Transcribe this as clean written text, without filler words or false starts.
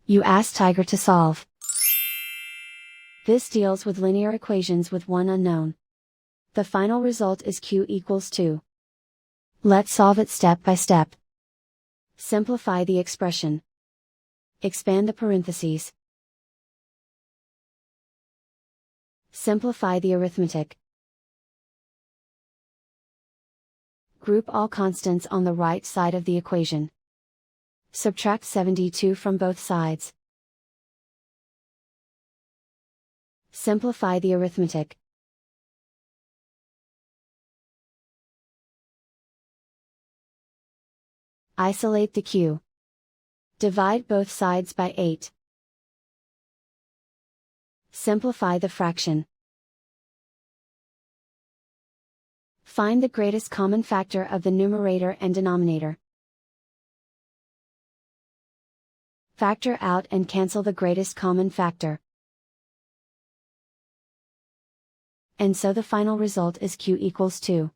You ask Tiger to solve. This deals with linear equations with one unknown. The final result is q equals 2. Let's solve it step by step. Simplify the expression. Expand the parentheses. Simplify the arithmetic. Group all constants on the right side of the equation. Subtract 72 from both sides. Simplify the arithmetic. Isolate the q. Divide both sides by 8. Simplify the fraction. Find the greatest common factor of the numerator and denominator. Factor out and cancel the greatest common factor. And so the final result is q equals 2.